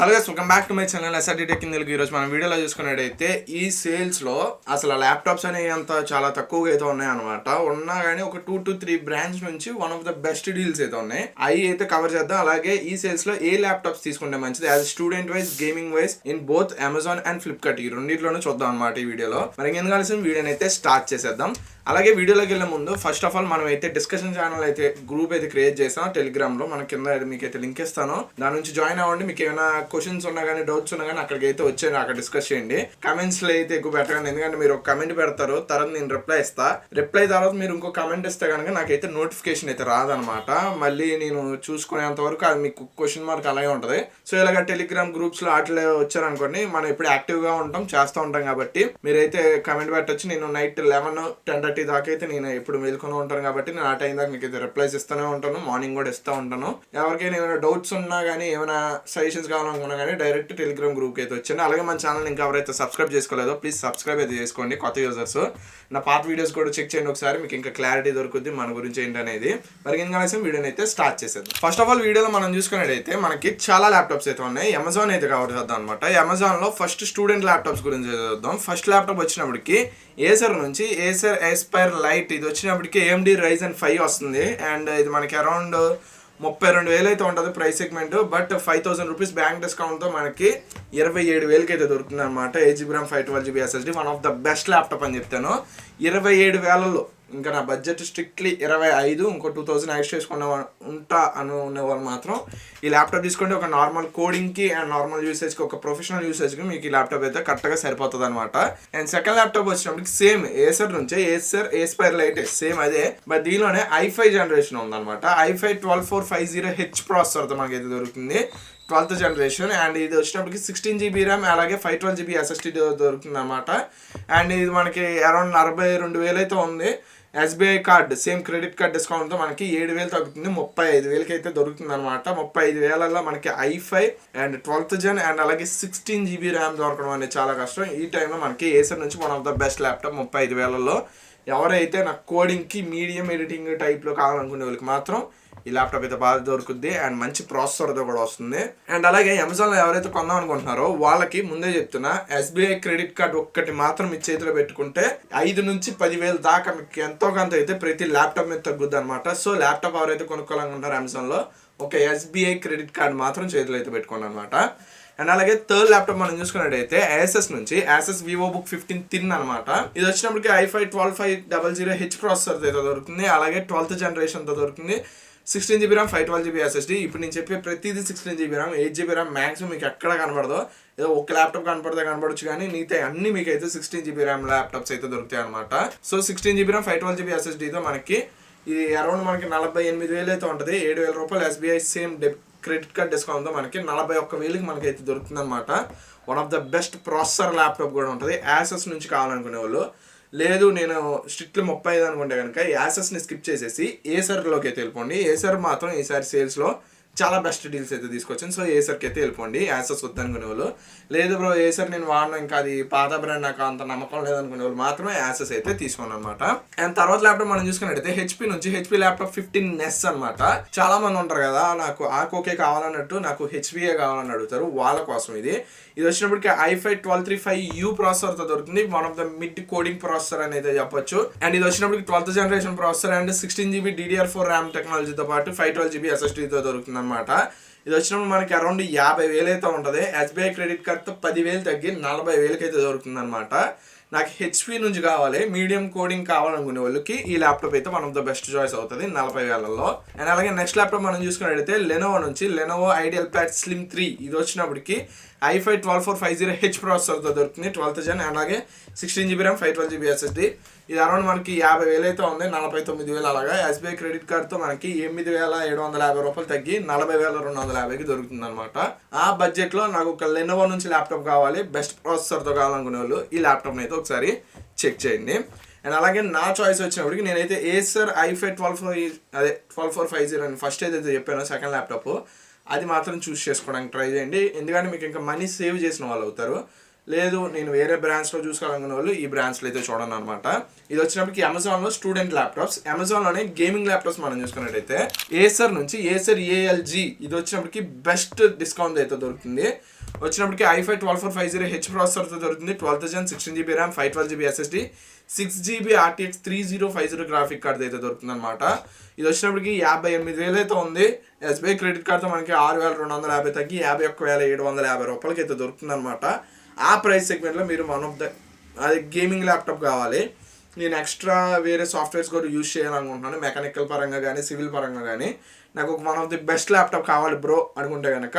Hello guys, welcome back to my channel SRT tech in Telugu. ఈరోజు మనం వీడియోలో చూసుకున్నట్టయితే ఈ సేల్స్లో అసలు ల్యాప్టాప్స్ అనేవి అంత చాలా తక్కువగా అయితే ఉన్నాయి అనమాట. ఉన్నా కానీ ఒక 2 to 3 బ్రాండ్స్ నుంచి one of the best deals అయితే ఉన్నాయి. అవి అయితే కవర్ చేద్దాం. అలాగే ఈ సేల్స్లో ఏ ల్యాప్టాప్స్ తీసుకుంటే మంచిది as student wise, gaming wise in both Amazon and Flipkart, ఈ రెండింటిలోనూ చూద్దాం అనమాట ఈ వీడియోలో. మరి ఇంకెందుకు కలిసి వీడియోని అయితే స్టార్ట్ చేసేద్దాం. అలాగే వీడియోలోకి వెళ్ళే ముందు ఫస్ట్ ఆఫ్ ఆల్ మనం అయితే డిస్కషన్ ఛానల్ అయితే గ్రూప్ అయితే క్రియేట్ చేసాం టెలిగ్రామ్లో. మన కింద మీకు అయితే లింక్ ఇస్తాను, దాని నుంచి జాయిన్ అవ్వండి. మీకు ఏమైనా క్వశ్చన్స్ ఉన్నా కానీ డౌట్స్ ఉన్నా కానీ అక్కడికి అయితే వచ్చేయండి, అక్కడ డిస్కస్ చేయండి. కమెంట్స్ లో అయితే ఎక్కువ పెట్టకండి, ఎందుకంటే మీరు ఒక కమెంట్ పెడతారు, తర్వాత నేను రిప్లై ఇస్తా. రిప్లై తర్వాత మీరు ఇంకో కమెంట్ ఇస్తే కనుక నాకైతే నోటిఫికేషన్ అయితే రాదనమాట. మళ్ళీ నేను చూసుకునేంత వరకు అది మీకు క్వశ్చన్ మార్క్ అలాగే ఉంటుంది. సో ఇలాగ టెలిగ్రామ్ గ్రూప్స్ లో అట్లా వచ్చారనుకోండి, మనం ఇప్పుడు యాక్టివ్ గా ఉంటాం, చేస్తూ ఉంటాం కాబట్టి మీరైతే కమెంట్ పెట్టచ్చు. నేను నైట్ 11-10:30 దాకా అయితే నేను ఎప్పుడు మేల్కొని ఉంటాను కాబట్టి నేను ఆ టైం దాకా మీకు అయితే రిప్లైస్ ఇస్తూనే ఉంటాను, మార్నింగ్ కూడా ఇస్తూ ఉంటాను. ఎవరికైనా ఏమైనా డౌట్స్ ఉన్నా కానీ ఏమైనా సజెషన్స్ కావాలనుకున్నా కానీ డైరెక్ట్ టెలిగ్రామ్ గ్రూప్కి అయితే వచ్చాను. అలాగే మన ఛానల్ ఇంకా ఎవరైతే సబ్స్క్రైబ్ చేసుకోలేదో ప్లీజ్ సబ్స్క్రైబ్ అయితే చేసుకోండి, కొత్త యూజర్స్. నా పాత వీడియోస్ కూడా చెక్ చేయండి ఒకసారి, మీకు ఇంకా క్లారిటీ దొరుకుతుంది మన గురించి ఏంటనేది. మరి ఇంకా వీడియోని అయితే స్టార్ట్ చేసేద్దాం. ఫస్ట్ ఆఫ్ ఆల్ వీడియోలో మనం చూసుకున్నట్టయితే మనకి చాలా ల్యాప్టాప్స్ అయితే ఉన్నాయి. అమెజాన్ అయితే కవర్ చేద్దాం అనమాట. అమెజాన్లో ఫస్ట్ స్టూడెంట్ ల్యాప్టాప్స్ గురించి చూద్దాం. ఫస్ట్ ల్యాప్టాప్ వచ్చినప్పటికి ఏసర్ నుంచి ఏసర్ ఎస్పైర్ లైట్, ఇది వచ్చినప్పటికి AMD Ryzen 5 వస్తుంది. అండ్ ఇది మనకి అరౌండ్ 32,000 అయితే ఉంటుంది price segment. But 5,000 rupees bank డిస్కౌంట్తో మనకి 27,000కి అయితే దొరుకుతుంది అనమాట. 8GB RAM 512GB SSD, one of the best laptop అని చెప్తాను. 27,000లో ఇంకా నా బడ్జెట్ స్ట్రిక్ట్లీ 25, ఇంకో 2,000 ఎక్స్ట్రా చేసుకున్న ఉంటా అని ఉన్నవాళ్ళు మాత్రం ఈ ల్యాప్టాప్ తీసుకుంటే ఒక నార్మల్ కోడింగ్కి అండ్ నార్మల్ యూసేజ్కి, ఒక ప్రొఫెషనల్ యూసేజ్కి మీకు ఈ ల్యాప్టాప్ అయితే కరెక్ట్గా సరిపోతుంది అనమాట. అండ్ సెకండ్ ల్యాప్టాప్ వచ్చినప్పటికి సేమ్ ఏసర్ నుంచే ఏసర్ ఎస్పైర్ లైట్ సేమ్ అదే, బట్ దీనిలోనే i5 జనరేషన్ ఉందన్నమాట. i5 12450H ప్రాసెసర్తో మనకైతే దొరుకుతుంది, 12th జనరేషన్. అండ్ ఇది వచ్చినప్పటికి 16GB RAM అలాగే 512GB SSD దొరుకుతుంది అనమాట. అండ్ ఇది మనకి అరౌండ్ 42,000 అయితే ఉంది. SBI card same credit card డిస్కౌంట్తో మనకి 7,000 తగ్గుతుంది, 35,000కి అయితే దొరుకుతుంది అనమాట. 35,000లో మనకి i5 and 12th Jan and అలాగే 16GB RAM దొరకడం అనేది చాలా కష్టం. ఈ టైంలో మనకి ఏసర్ నుంచి one of the best laptop 35,000లో. ఎవరైతే నాకు కోడింగ్కి మీడియం ఎడిటింగ్ టైప్లో కావాలనుకునే వాళ్ళకి మాత్రం ఈ ల్యాప్టాప్ అయితే బాగా దొరుకుద్ది అండ్ మంచి ప్రాసెసర్తో కూడా వస్తుంది. అండ్ అలాగే అమెజాన్లో ఎవరైతే కొందాం అనుకుంటున్నారో వాళ్ళకి ముందే చెప్తున్నా, SBI క్రెడిట్ కార్డ్ ఒక్కటి మాత్రం మీ చేతిలో పెట్టుకుంటే 5,000 నుంచి 10,000 దాకా మీకు ఎంతో కొంత అయితే ప్రతి ల్యాప్టాప్ మీద తగ్గుద్ది అనమాట. సో ల్యాప్టాప్ ఎవరైతే కొనుక్కోవాలనుకుంటారో అమెజాన్లో ఒక SBI క్రెడిట్ కార్డ్ మాత్రం చేతిలో అయితే పెట్టుకోండి అనమాట. అండ్ అలాగే థర్డ్ ల్యాప్టాప్ మనం చూసుకున్నట్టయితే ASUS నుంచి ASUS VivoBook 15 Thin అనమాట. ఇది వచ్చినప్పటికి i5 12500H ప్రాసెసర్ అయితే దొరుకుతుంది, అలాగే 12th జనరేషన్తో దొరుకుతుంది. 16GB RAM 512GB SSD. ఇప్పుడు నేను చెప్పే ప్రతిదీ 16GB RAM 8GB RAM maximum మీకు ఎక్కడ కనబడదో, ఏదో ఒక ల్యాప్టాప్ కనపడచ్చు కానీ మిగతా అన్ని మీకు అయితే 16GB RAM ల్యాప్టాప్స్ అయితే దొరుకుతాయి అనమాట. సో 16GB RAM 512GB SSDతో మనకి ఇది అరౌండ్ మనకి 48,000 అయితే ఉంటుంది. 7,000 రూపాయలు SBI సేమ్ క్రెడిట్ కార్డ్ డిస్కౌంట్తో మనకి 41,000కి మనకైతే దొరుకుతుంది అనమాట. One of the best processor laptop కూడా ఉంటుంది. ASUS నుంచి కావాలనుకునే వాళ్ళు. లేదు నేను స్ట్రిక్ట్లీ 35 అనుకుంటే కనుక యాసెస్ని స్కిప్ చేసేసి ఏసర్లోకి అయితే వెళ్ళిపోండి. ఏసర్ మాత్రం ఈసారి సేల్స్లో చాలా బెస్ట్ డీల్స్ అయితే తీసుకొచ్చాను. సో ఏసర్కి అయితే వెళ్ళిపోండి, యాసెస్ వద్దనుకునే వాళ్ళు. లేదు బ్రో ఏసర్ నేను వాడినా, ఇంకా అది పాత బ్రాండ్, నాకు అంత నమ్మకం లేదనుకునే వాళ్ళు మాత్రమే యాసెస్ అయితే తీసుకోండి అనమాట. అండ్ తర్వాత ల్యాప్టాప్ మనం చూసుకున్నట్టయితే HP నుంచి HP ల్యాప్టాప్ 15S అనమాట. చాలా మంది ఉంటారు కదా, నాకు ఓకే కావాలన్నట్టు నాకు HPయే కావాలని అడుగుతారు, వాళ్ళ కోసం ఇది వచ్చినప్పటికీ i5 12350U ప్రాసెసర్తో దొరుకుతుంది. One of the mid coding processor అనేది చెప్పొచ్చు. అండ్ ఇది వచ్చినప్పటికి 12th generation processor and 16GB DDR4 RAM టెక్నాలజీతో పాటు 512GB SSDతో దొరుకుతుంది అనమాట. ఇది వచ్చినప్పుడు మనకి అరౌండ్ 50,000 అయితే ఉంటుంది. SBI క్రెడిట్ కార్డ్తో 10,000 తగ్గి 40,000కి అయితే దొరుకుతుంది అనమాట. నాకు HP నుంచి కావాలి, మీడియం కోడింగ్ కావాలనుకునే వాళ్ళకి ఈ ల్యాప్టాప్ అయితే one of the best choice అవుతుంది 40,000లో. అండ్ అలాగే నెక్స్ట్ ల్యాప్టాప్ మనం చూసుకున్నట్టయితే లెనోవో నుంచి లెనోవో IdealPad Slim 3. ఇది వచ్చినప్పటికి i5 12450H ప్రాసెసర్తో దొరుకుతుంది, 12th జన్ అలాగే 16GB RAM 512GB SSD. ఇది అరౌండ్ మనకి 50,000 అయితే ఉంది, 49,000 అలాగా. SBI క్రెడిట్ కార్డ్తో మనకి 8,750 రూపాయలు తగ్గి 40,250కి దొరుకుతుంది అనమాట. ఆ బడ్జెట్లో నాకు ఒక లెనోవో నుంచి ల్యాప్టాప్ కావాలి, బెస్ట్ ప్రాసెసర్తో కావాలనుకునే వాళ్ళు ఈ ల్యాప్టాప్ని అయితే ఒకసారి చెక్ చేయండి. అండ్ అలాగే నా చాయిస్ వచ్చినప్పటికి నేనైతే ఏసర్ i5 12450 అని ఫస్ట్ ఏదైతే చెప్పానో సెకండ్ ల్యాప్టాప్, అది మాత్రం చూస్ చేసుకోవడానికి ట్రై చేయండి. ఎందుకంటే మీకు ఇంకా మనీ సేవ్ చేసిన వాళ్ళు అవుతారు. లేదు నేను వేరే బ్రాండ్స్లో చూసుకోవాలనుకునే వాళ్ళు ఈ బ్రాండ్స్లో అయితే చూడండి అనమాట. ఇది వచ్చినప్పటికి అమెజాన్లో స్టూడెంట్ ల్యాప్టాప్స్, అమెజాన్లోనే గేమింగ్ ల్యాప్టాప్స్ మనం చూసుకున్నట్టయితే ఏసర్ నుంచి ఏసర్ ఏఎల్జీ ఇది వచ్చినప్పటికి బెస్ట్ డిస్కౌంట్ అయితే దొరుకుతుంది. వచ్చినప్పటికి i5 12450H ప్రాసెసర్తో దొరుకుతుంది. 12th Gen 16GB RAM 512GB SSD 6GB RTX 3050 graphic card అయితే దొరుకుతుంది అనమాట. ఇది వచ్చినప్పటికి 58,000 అయితే ఉంది. SBI క్రెడిట్ కార్డ్తో మనకి 6,250 తగ్గి 51,750 రూపాయలకి అయితే దొరుకుతుంది అనమాట. ఆ ప్రైస్ సెగ్మెంట్లో మీరు వన్ ఆఫ్ ద అది గేమింగ్ ల్యాప్టాప్ కావాలి, నేను ఎక్స్ట్రా వేరే సాఫ్ట్వేర్స్ కూడా యూజ్ చేయాలనుకుంటున్నాను, మెకానికల్ పరంగా కానీ సివిల్ పరంగా కానీ నాకు ఒక one of the best laptop కావాలి బ్రో అనుకుంటే కనుక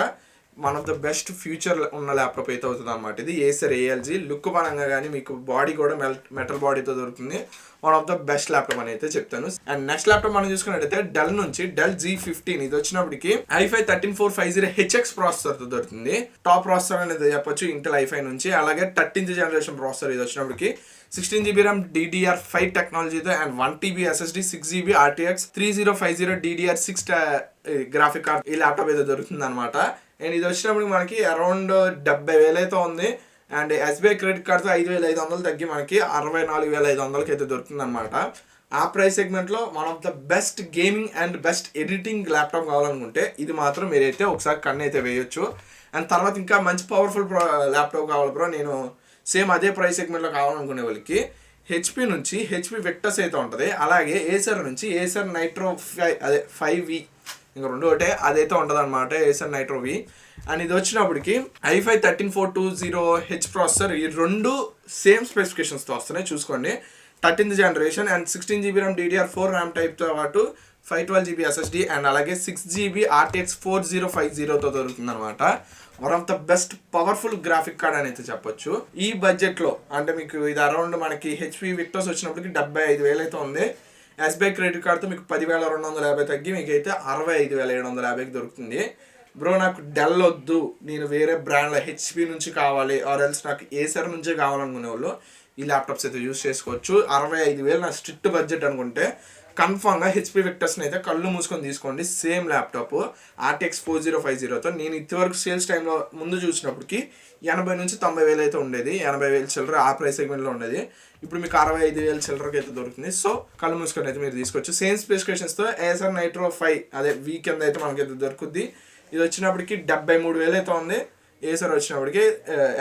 one of the best future ఉన్న ల్యాప్టాప్ అయితే అవుతుంది అనమాట. ఇది ఏసర్ ఏఎల్జీ లుక్ పరంగా కానీ మీకు బాడీ కూడా మెటల్ బాడీతో దొరుకుతుంది. One of the best laptop అని అయితే చెప్తాను. అండ్ నెక్స్ట్ ల్యాప్టాప్ మనం చూసుకున్నట్టయితే డెల్ నుంచి డెల్ G15 ఇది వచ్చినప్పటికి i5 13450HX ప్రాసెసర్తో దొరుకుతుంది. టాప్ ప్రాసెసర్ అనేది చెప్పొచ్చు ఇంటెల్ i5 నుంచి. అలాగే 13th జనరేషన్ ప్రాసెసర్ ఇది వచ్చినప్పటికి 16GB ర్యామ్ DDR5 టెక్నాలజీతో and 1TB SSD 6GB RTX 3050 DDR6 graphic card ఈ ల్యాప్టాప్ అయితే దొరుకుతుంది అనమాట. అండ్ ఇది వచ్చినప్పుడు మనకి అరౌండ్ 70,000 అయితే ఉంది. అండ్ SBI క్రెడిట్ కార్డ్తో 5,500 తగ్గి మనకి 64,500కి అయితే దొరుకుతుంది అనమాట. ఆ ప్రైస్ సెగ్మెంట్లో one of the best gaming and best editing laptop కావాలనుకుంటే ఇది మాత్రం మీరైతే ఒకసారి కన్ను అయితే వేయొచ్చు. అండ్ తర్వాత ఇంకా మంచి పవర్ఫుల్ ల్యాప్టాప్ కావాలి బ్రో, నేను సేమ్ అదే ప్రైస్ సెగ్మెంట్లో కావాలనుకునే వాళ్ళకి హెచ్పి నుంచి హెచ్పి విక్టస్ అయితే ఉంటుంది. అలాగే ఏసర్ నుంచి ఏసర్ నైట్రో 5V ఇంకా రెండు ఒకటే అదైతే ఉంటుంది అనమాట, ఏసర్ నైట్రో V. అండ్ ఇది వచ్చినప్పటికి i5 13420H ప్రాసెసర్, ఈ రెండు సేమ్ స్పెసిఫికేషన్స్తో వస్తున్నాయి చూసుకోండి. 13th generation and 16GB RAM DDR4 RAM టైప్తో పాటు 512GB SSD అండ్ అలాగే 6GB RTX 4050తో దొరుకుతుంది అనమాట. One of the best powerful graphic card అని అయితే చెప్పొచ్చు ఈ బడ్జెట్లో. అంటే మీకు ఇది అరౌండ్ మనకి హెచ్పి విక్టర్స్ వచ్చినప్పటికి 75,000 అయితే ఉంది. SBI క్రెడిట్ కార్డ్తో మీకు 10,250 తగ్గి మీకు అయితే 65,750కి దొరుకుతుంది. బ్రో నాకు డెల్ వద్దు, నేను వేరే బ్రాండ్లో హెచ్పి నుంచి కావాలి ఆర్ ఎల్స్ నాకు ఏసర్ నుంచే కావాలనుకునే వాళ్ళు ఈ ల్యాప్టాప్స్ అయితే యూస్ చేసుకోవచ్చు. 65,000 నా స్ట్రిక్ట్ బడ్జెట్ అనుకుంటే కన్ఫామ్గా హెచ్పి విక్టర్స్ని అయితే కళ్ళు మూసుకొని తీసుకోండి. సేమ్ ల్యాప్టాప్ RTX 4050తో నేను ఇంతవరకు సేల్స్ టైంలో ముందు చూసినప్పటికి 80,000 నుంచి 90,000 అయితే ఉండేది. 80,000 చిల్లర ఆ ప్రైస్ సెగ్మెంట్లో ఉండేది. ఇప్పుడు మీకు 65,000 చిల్లరకి అయితే దొరుకుతుంది. సో కళ్ళు మూసుకొని అయితే మీరు తీసుకోవచ్చు. సేమ్ స్పెసిఫికేషన్స్తో ఏసర్ నైట్రో 5 అదే వీ కింద అయితే మనకైతే దొరుకుద్ది. ఇది వచ్చినప్పటికి 73,000 అయితే ఉంది. ఏసర్ వచ్చినప్పటికి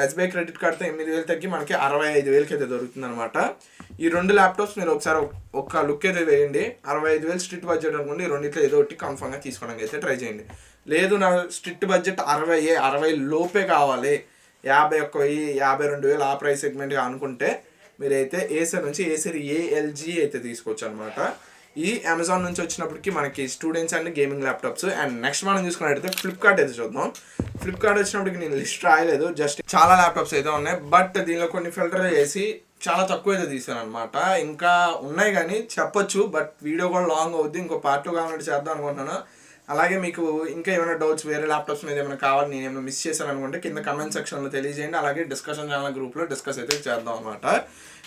SBI క్రెడిట్ కార్డ్తో 8,000 తగ్గి మనకి 65,000కి అయితే దొరుకుతుంది అనమాట. ఈ రెండు ల్యాప్టాప్స్ మీరు ఒకసారి ఒక లుక్ అయితే వేయండి. 65,000 స్ట్రిక్ట్ బడ్జెట్ అనుకోండి, ఈ రెండిట్లో ఏదో ఒకటి కన్ఫామ్గా తీసుకోవడానికి అయితే ట్రై చేయండి. లేదు నా స్ట్రిక్ట్ బడ్జెట్ 60 లోపే కావాలి, 51,000 52,000 ఆ ప్రైస్ సెగ్మెంట్గా అనుకుంటే మీరైతే ఏసర్ నుంచి ఏసర్ ఏఎల్జీ అయితే తీసుకోవచ్చు అనమాట. ఈ అమెజాన్ నుంచి వచ్చినప్పటికి మనకి students and gaming laptops. And next మనం చూసుకున్నట్టయితే ఫ్లిప్కార్ట్ అయితే చూద్దాం. ఫ్లిప్కార్ట్ వచ్చినప్పటికి నేను లిస్ట్ రాయలేదు, జస్ట్ చాలా ల్యాప్టాప్స్ అయితే ఉన్నాయి. బట్ దీనిలో కొన్ని ఫిల్టర్ చేసి చాలా తక్కువ అయితే తీసాను అనమాట. ఇంకా ఉన్నాయి కానీ చెప్పొచ్చు, బట్ వీడియో కూడా లాంగ్ అవుద్ది. ఇంకో పార్ట్ 2 కావాలంటే చేద్దాం అనుకుంటున్నాను. అలాగే మీకు ఇంకా ఏమైనా డౌట్స్ వేరే ల్యాప్టాప్స్ మీద ఏమైనా కావాలి, నేను ఏమైనా మిస్ చేశాను అనుకుంటే కింద కమెంట్ సెక్షన్లో తెలియజేయండి. అలాగే డిస్కషన్ ఛానల్ గ్రూప్లో డిస్కస్ అయితే చేద్దాం అనమాట.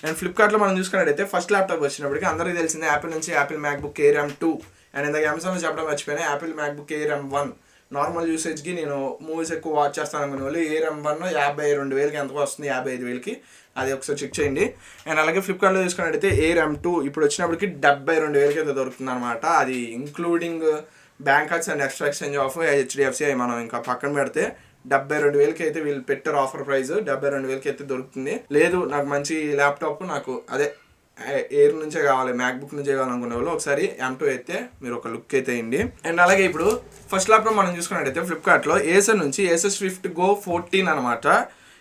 అండ్ ఫ్లిప్కార్ట్లో మనం చూసుకున్నట్టయితే ఫస్ట్ ల్యాప్టాప్ వచ్చినప్పటికీ అందరికీ తెలిసిందే యాపిల్ నుంచి Apple MacBook air M2 and ఇందాక అమెజాన్లో చెప్పడం మర్చిపోయినా Apple MacBook Air M1 normal యూసేజ్కి నేను మూవీస్ ఎక్కువ వాచ్ చేస్తాను అనుకునే వాళ్ళు ఎయిర్ M1 52,000కి ఎంతకు వస్తుంది, 55,000కి, అది ఒకసారి చెక్ చేయండి. అండ్ అలాగే ఫ్లిప్కార్ట్లో చూసుకున్నట్టయితే ఎయిర్ M2 ఇప్పుడు వచ్చినప్పటికి 72,000కి అయితే దొరుకుతుంది అనమాట. అది including bank cards and extra exchange of HDFC మనం ఇంకా పక్కన పెడితే 72,000కి అయితే వీళ్ళు పెట్టారు ఆఫర్ ప్రైస్. 72,000కి అయితే దొరుకుతుంది. లేదు నాకు మంచి ల్యాప్టాప్ నాకు అదే ఎయిర్ నుంచే కావాలి, మ్యాక్బుక్ నుంచే కావాలనుకునే వాళ్ళు ఒకసారి M2 అయితే మీరు ఒక లుక్ అయితే వేయండి. అండ్ అలాగే ఇప్పుడు ఫస్ట్ ల్యాప్టాప్ మనం చూసుకున్నట్టయితే ఫ్లిప్కార్ట్లో ఏసర్ నుంచి ఏసర్ స్విఫ్ట్ గో 14 అనమాట.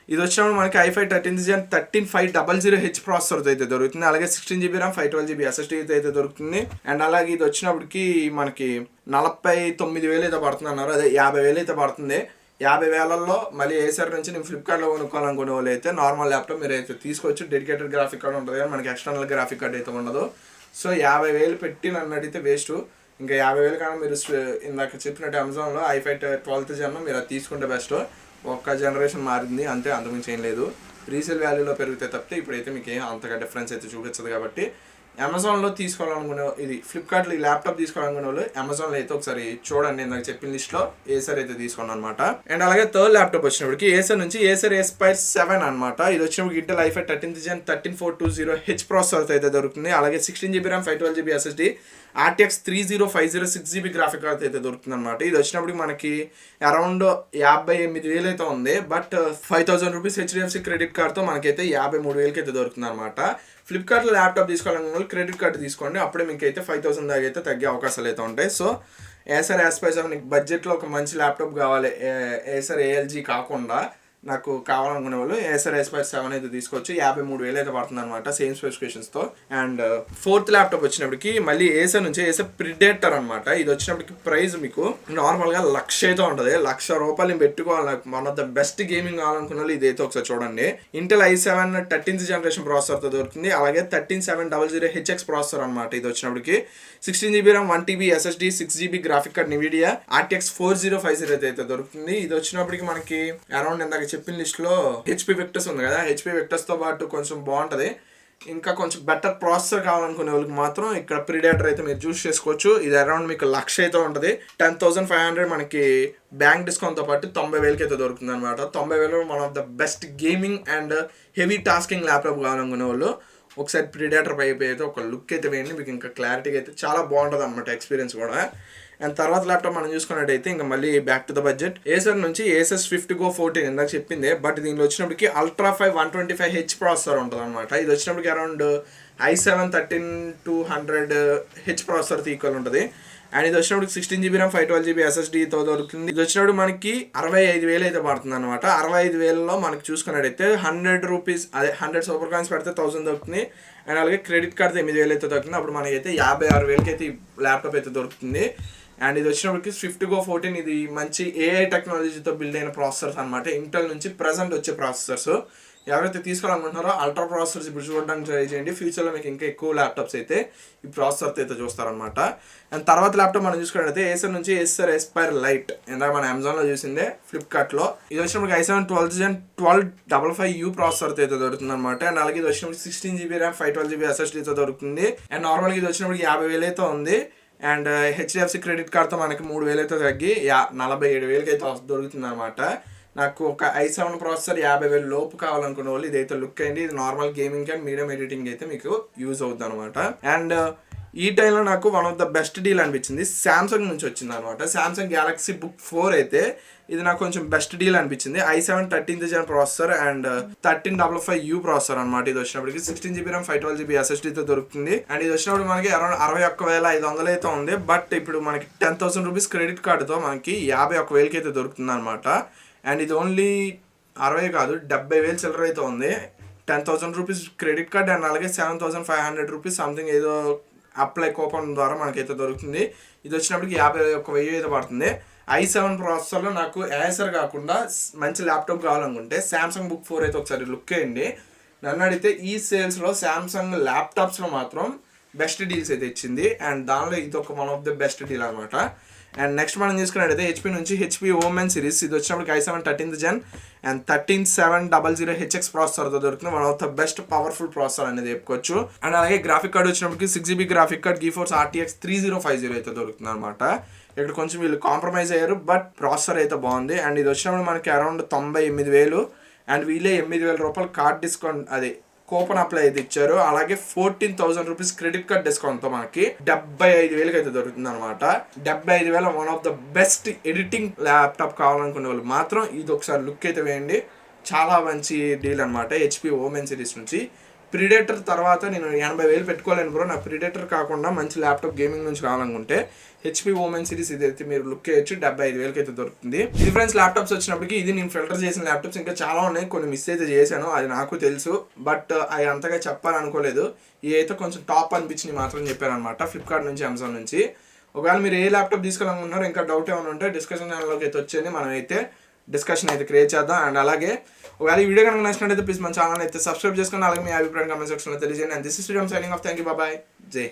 ఇది వచ్చినప్పుడు మనకి i5 13th Gen 13500H ప్రాసెసర్తో అయితే దొరుకుతుంది. అలాగే 16GB ర్యామ్ 512GB SSD అయితే దొరుకుతుంది. అండ్ అలాగే ఇది వచ్చినప్పటికి మనకి 49,000 అయితే పడుతుంది అన్నారు, అదే 50,000 అయితే పడుతుంది. 50,000లో మళ్ళీ ఏసర్ నుంచి నేను ఫ్లిప్కార్ట్లో కొనుక్కోవాలనుకునే వాళ్ళు అయితే నార్మల్ ల్యాప్టాప్ మీరు అయితే తీసుకోవచ్చు. డెడికేటెడ్ గ్రాఫిక్ కార్డ్ ఉంటుంది కానీ మనకి ఎక్స్టర్నల్ గ్రాఫిక్ కార్డ్ అయితే ఉండదు. సో 50,000 పెట్టి నన్ను అడిగితే వేస్ట్. ఇంకా 50,000 కన్నా మీరు ఇందాక చెప్పినట్టు అమెజాన్లో i5 12th Gen మీరు అది తీసుకుంటే బెస్ట్. ఒక్క జనరేషన్ మారింది అంతే, అంతకుమించి ఏం లేదు. రీసేల్ వాల్యూలో పెరిగితే తప్పితే ఇప్పుడైతే మీకు ఏం అంతగా డిఫరెన్స్ అయితే చూపించదు. కాబట్టి అమెజాన్లో తీసుకోవాలనుకునే ఇది ఫ్లిప్కార్ట్లో ఈ ల్యాప్టాప్ తీసుకోవాలనుకునే వాళ్ళు అమెజాన్లో అయితే ఒకసారి చూడండి. నేను నాకు చెప్పిన లిస్ట్లో ఏసర్ అయితే తీసుకున్నాను అనమాట. అండ్ అలాగే థర్డ్ ల్యాప్టాప్ వచ్చినప్పటికి ఏసర్ నుంచి ఏసర్ ఎస్పైర్ 7 అనమాట. ఇది వచ్చినప్పుడు Intel i5 13th Gen 13420H processor అయితే దొరుకుతుంది. అలాగే 16GB RAM 512GB SSD RTX 3050 6GB graphic card అయితే దొరుకుతుంది అనమాట. ఇది వచ్చినప్పుడు మనకి అరౌండ్ 58,000 అయితే ఉంది. బట్ 5,000 రూపీస్ HDFC క్రెడిట్ కార్డ్తో మనకైతే 53,000 అయితే దొరుకుతుంది అనమాట. ఫ్లిప్కార్ట్లో ల్యాప్టాప్ తీసుకోవాలనుకున్న వాళ్ళు క్రెడిట్ కార్డు తీసుకోండి. అప్పుడే మీకు అయితే 5,000 దాకా అయితే తగ్గే అవకాశాలు అయితే ఉంటాయి. సో ఏసర్ ఎస్పైర్ 7 నీకు బడ్జెట్లో ఒక మంచి ల్యాప్టాప్ కావాలి, ఏసర్ ALG కాకుండా నాకు కావాలనుకునే వాళ్ళు ఏసర్ ఎస్పైర్ 7 అయితే తీసుకోవచ్చు. 53,000 అయితే పడుతుంది అనమాట సేమ్ స్పెసిఫికేషన్స్తో. అండ్ ఫోర్త్ ల్యాప్టాప్ వచ్చినప్పటికి మళ్ళీ ఏసర్ నుంచి ఏసర్ ప్రిడేటర్ అనమాట. ఇది వచ్చినప్పటికి ప్రైస్ మీకు నార్మల్గా 1,00,000 అయితే ఉంటుంది. 1,00,000 రూపాయలు పెట్టుకోవాలి. నాకు one of the best gaming కావాలనుకున్న వాళ్ళు ఇదైతే ఒకసారి చూడండి. ఇంటెల్ i7 13th జనరేషన్ ప్రాసెసర్తో దొరుకుతుంది. అలాగే 13700HX ప్రాసెసర్ అనమాట. ఇది వచ్చినప్పటికి 16GB RAM 1TB SSD 6GB graphic card NVIDIA RTX 4050 అయితే దొరుకుతుంది. ఇది వచ్చినప్పటికి మనకి అరౌండ్ ఇందాక చెప్పిన లిస్ట్లో HP Victus ఉంది కదా, HP Victusతో పాటు కొంచెం బాగుంటుంది. ఇంకా కొంచెం బెటర్ ప్రాసెసర్ కావాలనుకునే వాళ్ళకి మాత్రం ఇక్కడ ప్రిడేటర్ అయితే మీరు చూస్ చేసుకోవచ్చు. ఇది అరౌండ్ మీకు 1,00,000 అయితే ఉంటుంది. 10,500 మనకి బ్యాంక్ డిస్కౌంట్తో పాటు 90,000 అయితే దొరుకుతుంది అనమాట. 90,000 one of the best gaming and heavy tasking laptop కావాలనుకునే వాళ్ళు ఒకసారి ప్రిడేటర్ పైపు అయితే ఒక లుక్ అయితే వేయండి. మీకు ఇంకా క్లారిటీగా అయితే చాలా బాగుంటుంది అనమాట ఎక్స్పీరియన్స్ కూడా. అండ్ తర్వాత ల్యాప్టాప్ మనం చూసుకున్నట్టయితే ఇంకా మళ్ళీ back to the budget Acer నుంచి ఏసస్ Swift Go 14 ఇందాక చెప్పిందే. బట్ దీనిలో వచ్చినప్పటికి Ultra 5 125H ప్రాసెసర్ ఉంటుంది అనమాట. ఇది వచ్చినప్పటికి అరౌండ్ i7 13200H ప్రాసెసర్తో ఈక్వల్ ఉంటుంది. అండ్ ఇది వచ్చినప్పుడు 16GB RAM 512GB SSDతో దొరుకుతుంది. ఇది వచ్చినప్పుడు మనకి 65,000 అయితే పడుతుంది అనమాట. 65,000లో మనకి చూసుకున్నట్టయితే 100 రూపీస్ అదే 100 సూపర్ కాయిన్స్ పెడితే 1000 దొరుకుతుంది. అండ్ అలాగే క్రెడిట్ కార్డ్ 8,000 అయితే దొరుకుతుంది. అప్పుడు మనకైతే 56,000 అయితే ఈ ల్యాప్టాప్ అయితే దొరుకుతుంది. అండ్ ఇది వచ్చినప్పటికి Swift Go 14 ఇది మంచి AI టెక్నాలజీతో బిల్డ్ అయిన ప్రాసెసర్స్ అనమాట. ఇంటెల్ నుంచి ప్రజెంట్ వచ్చే ప్రాసెసర్స్. ఎవరైతే తీసుకోవాలనుకుంటున్నారో అల్ట్రా ప్రాసెసర్స్ ఇప్పుడు చూడడానికి ట్రై చేయండి. ఫ్యూచర్లో మీకు ఇంకా ఎక్కువ ల్యాప్టాప్స్ అయితే ఈ ప్రాసెసర్తో అయితే చూస్తారనమాట. అండ్ తర్వాత ల్యాప్టాప్ మనం చూసుకున్నట్టయితే ఏసర్ నుంచి ఏసర్ ఎస్పైర్ లైట్ ఇందాక మన అమెజాన్లో చూసిందే ఫ్లిప్కార్ట్లో. ఇది వచ్చినప్పుడు i7 12th Gen 1255U ప్రాసెసర్తో అయితే దొరుకుతుంది అనమాట. అండ్ అలాగే ఇది వచ్చినప్పుడు 16GB RAM 512GB SSDతో దొరుకుతుంది. అండ్ నార్మల్గా ఇది వచ్చినప్పుడు 50,000 అయితే ఉంది. అండ్ HDFC క్రెడిట్ కార్డ్తో మనకి 3,000 అయితే తగ్గి 47,000 అయితే దొరుకుతుంది అనమాట. నాకు ఒక i7 ప్రాసెసర్ 50,000 లోపు కావాలనుకునే వాళ్ళు ఇదైతే లుక్ అయింది. ఇది normal gaming and medium editing అయితే మీకు యూజ్ అవుతుంది అనమాట. అండ్ ఈ టైంలో నాకు one of the best deal అనిపించింది శాంసంగ్ నుంచి వచ్చింది అనమాట. శాంసంగ్ Galaxy Book 4 అయితే ఇది నాకు కొంచెం బెస్ట్ డీల్ అనిపించింది. i7 13th Gen processor and 1355U processor అనమాట. ఇది వచ్చినప్పటికి 16GB RAM 512GB SSDతో దొరుకుతుంది. అండ్ ఇది వచ్చినప్పుడు మనకి అరౌండ్ 61,500 అయితే ఉంది. బట్ ఇప్పుడు మనకి 10,000 రూపీస్ క్రెడిట్ కార్డుతో మనకి 51,000 అయితే దొరుకుతుంది అనమాట. అండ్ ఇది ఓన్లీ 60 కాదు 70,000 చిల్లర అయితే ఉంది. 10,000 రూపీస్ క్రెడిట్ కార్డ్ అండ్ అలాగే 7,500 రూపీస్ సంథింగ్ ఏదో అప్లై కూపన్ ద్వారా మనకైతే దొరుకుతుంది. ఇది వచ్చినప్పటికి 51,000 అయితే పడుతుంది. i7 ప్రాసెసర్లో నాకు ఏసర్ కాకుండా మంచి ల్యాప్టాప్ కావాలనుకుంటే శాంసంగ్ Book 4 అయితే ఒకసారి లుక్ వేయండి. నన్ను అడిగితే ఈ సేల్స్లో శాంసంగ్ ల్యాప్టాప్స్లో మాత్రం బెస్ట్ డీల్స్ అయితే ఇచ్చింది. అండ్ దానిలో ఇది ఒక one of the best deal అనమాట. అండ్ నెక్స్ట్ మనం చూసుకున్నట్టయితే HP నుంచి HP Omen సిరీస్. ఇది వచ్చినప్పటికి i7 13th Gen and 13700HX ప్రాసెసర్తో దొరుకుతుంది. One of the best powerful processor అనేది చెప్పుకోవచ్చు. అండ్ అలాగే గ్రాఫిక్ కార్డ్ వచ్చినప్పటికి 6GB graphic card GeForce RTX 3050 అయితే దొరుకుతుంది అనమాట. ఇక్కడ కొంచెం వీళ్ళు కాంప్రమైజ్ అయ్యారు బట్ ప్రాసెసర్ అయితే బాగుంది. అండ్ ఇది వచ్చినప్పుడు మనకి అరౌండ్ 98,000 అండ్ వీళ్ళే 8,000 రూపాయలు కార్డ్ డిస్కౌంట్ అది కూపన్ అప్లై అయితే ఇచ్చారు. అలాగే 14,000 రూపీస్ క్రెడిట్ కార్డ్ డిస్కౌంట్తో మనకి 75,000 అయితే దొరుకుతుంది అనమాట. 75,000 one of the best editing laptop కావాలనుకునే వాళ్ళు మాత్రం ఇది ఒకసారి లుక్ అయితే వేయండి. చాలా మంచి డీల్ అనమాట. HP Omen సిరీస్ నుంచి. ప్రిడేటర్ తర్వాత నేను 80,000 పెట్టుకోలేను బ్రో, నాకు ప్రిడేటర్ కాకుండా మంచి ల్యాప్టాప్ గేమింగ్ నుంచి కావాలనుకుంటే HP Omen సిరీస్ ఇదైతే మీరు లుక్ చేయొచ్చు. 75,000 అయితే దొరుకుతుంది. డిఫరెన్స్ ల్యాప్టాప్స్ వచ్చినప్పటికి ఇది నేను ఫిల్టర్ చేసిన ల్యాప్టాప్స్ ఇంకా చాలా ఉన్నాయి. కొన్ని మిస్ అయితే చేశాను, అది నాకు తెలుసు. బట్ అవి అంతగా చెప్పాలనుకోలేదు. ఇవి అయితే కొంచెం టాప్ అనిపించి మాత్రం చెప్పాను అనమాట ఫ్లిప్కార్ట్ నుంచి అమెజాన్ నుంచి. ఒకవేళ మీరు ఏ ల్యాప్టాప్ తీసుకోవాలనుకుంటున్నారో ఇంకా డౌట్ ఏమైనా ఉంటే డిస్కషన్ ఛానల్లోకి అయితే వచ్చేయండి, మనం అయితే డిస్కషన్ అయితే క్రియేట్ చేద్దాం. అండ్ అలాగే ఒకవేళ ఈ వీడియో కనుక నచ్చినట్టయితే ప్లీజ్ మన ఛానల్ అయితే సబ్స్క్రైబ్ చేసుకుని అలాగే మీ అభిప్రాయం కామెంట్ సెక్షన్లో తెలియజేయండి. And this is signing off. Thank you, bye, జై హింద్.